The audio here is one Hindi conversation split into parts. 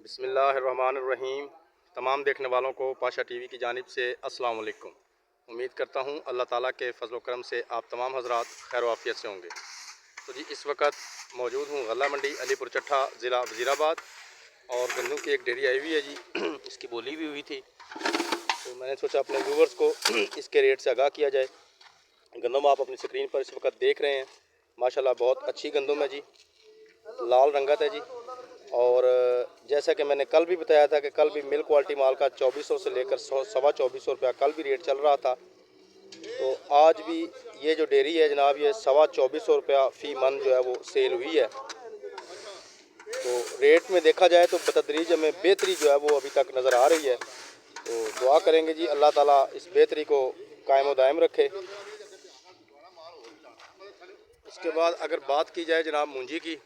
बिस्मिल्लाहिर्रहमानिर्रहीम। तमाम देखने वालों को पाशा टीवी की जानिब से अस्सलाम वालेकुम। उम्मीद करता हूँ अल्लाह ताला के फजल व करम से आप तमाम हजरात खैर वाफियत से होंगे। तो जी इस वक्त मौजूद हूँ गल्ला मंडी अलीपुर चट्ठा ज़िला वज़ीराबाद और गंदम की एक डेयरी आई हुई है जी। इसकी बोली भी हुई थी तो मैंने सोचा अपने व्यूवर्स को इसके रेट से आगाह किया जाए। गंदम आप अपनी स्क्रीन पर इस वक्त देख रहे हैं, माशाल्लाह बहुत अच्छी गंदम है जी, लाल रंगत है जी। और जैसा कि मैंने कल भी बताया था कि कल भी मिल्क क्वालिटी माल का 2400 से लेकर 2450 रुपया कल भी रेट चल रहा था। तो आज भी ये जो डेयरी है जनाब, ये 2450 रुपया फ़ी मन जो है वो सेल हुई है। तो रेट में देखा जाए तो बतदरीज हमें बेहतरी जो है वो अभी तक नज़र आ रही है। तो दुआ करेंगे जी अल्लाह ताला इस बेहतरी को कायम व दायम रखे। इसके बाद अगर बात की जाए जनाब मूंजी की,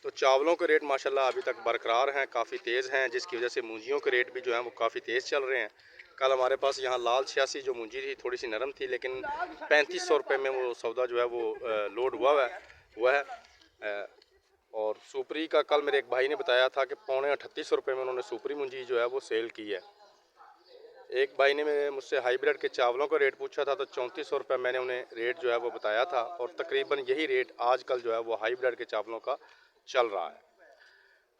तो चावलों के रेट माशाल्लाह अभी तक बरकरार हैं, काफ़ी तेज़ हैं, जिसकी वजह से मूंजियों के रेट भी जो हैं वो काफ़ी तेज़ चल रहे हैं। कल हमारे पास यहाँ लाल 86 जो मूंजी थी थोड़ी सी नरम थी, लेकिन 3500 रुपये में वो सौदा जो है वो लोड हुआ है। और सुपरी का कल मेरे एक भाई ने बताया था कि 38 रुपये में उन्होंने सुपरी मूंजी जो है वो सेल की है। एक भाई ने मुझसे हाइब्रिड के चावलों का रेट पूछा था तो 3400 रुपये मैंने उन्हें रेट जो है वो बताया था, और तकरीबन यही रेट आजकल जो है वो हाइब्रिड के चावलों का चल रहा है।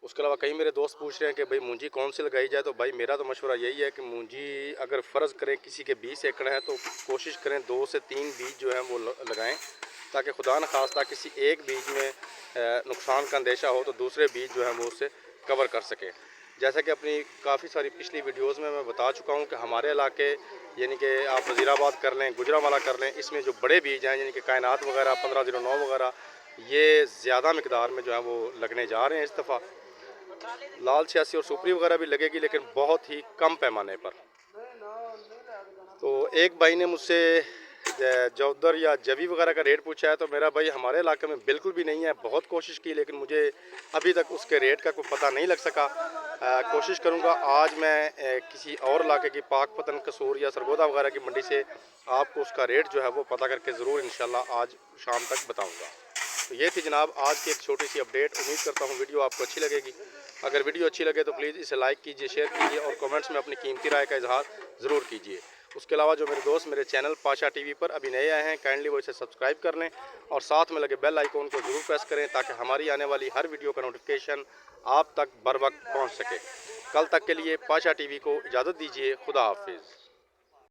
उसके अलावा कई मेरे दोस्त पूछ रहे हैं कि भाई मूंजी कौन सी लगाई जाए, तो भाई मेरा तो मशवरा यही है कि मूंजी अगर फ़र्ज़ करें किसी के 20 एकड़ हैं तो कोशिश करें 2 से 3 बीज जो हैं वो लगाएं, ताकि खुदा न खास्ता किसी एक बीज में नुकसान का अंदेशा हो तो दूसरे बीज जो हैं वो उससे कवर कर सकें। जैसा कि अपनी काफ़ी सारी पिछली वीडियोस में मैं बता चुका हूं कि हमारे इलाके यानी कि आप वज़ीराबाद कर लें, गुजरांवाला कर लें, इसमें जो बड़े बीज हैं यानी कि कायनात वगैरह 1509 वगैरह, ये ज़्यादा मकदार में जो है वो लगने जा रहे हैं इस दफ़ा। लाल 86 और सुपरी वगैरह भी लगेगी, लेकिन बहुत ही कम पैमाने पर। तो एक भाई ने मुझसे जौदर या जवी वगैरह का रेट पूछा है, तो मेरा भाई हमारे इलाके में बिल्कुल भी नहीं है। बहुत कोशिश की लेकिन मुझे अभी तक उसके रेट का कोई पता नहीं लग सका। कोशिश करूंगा आज मैं किसी और इलाके की पाकपतन, कसूर या सरगोदा वगैरह की मंडी से आपको उसका रेट जो है वो पता करके ज़रूर इंशाल्लाह आज शाम तक बताऊँगा। तो ये थी जनाब आज की एक छोटी सी अपडेट। उम्मीद करता हूँ वीडियो आपको अच्छी लगेगी। अगर वीडियो अच्छी लगे तो प्लीज़ इसे लाइक कीजिए, शेयर कीजिए और कमेंट्स में अपनी कीमती राय का इजहार ज़रूर कीजिए। उसके अलावा जो मेरे दोस्त मेरे चैनल पाशा टीवी पर अभी नए आए हैं, काइंडली वो इसे सब्सक्राइब कर लें और साथ में लगे बेल आइकॉन को ज़रूर प्रेस करें, ताकि हमारी आने वाली हर वीडियो का नोटिफिकेशन आप तक बर वक्त पहुँच सके। कल तक के लिए पाशा टीवी को इजाज़त दीजिए। खुदा हाफिज़।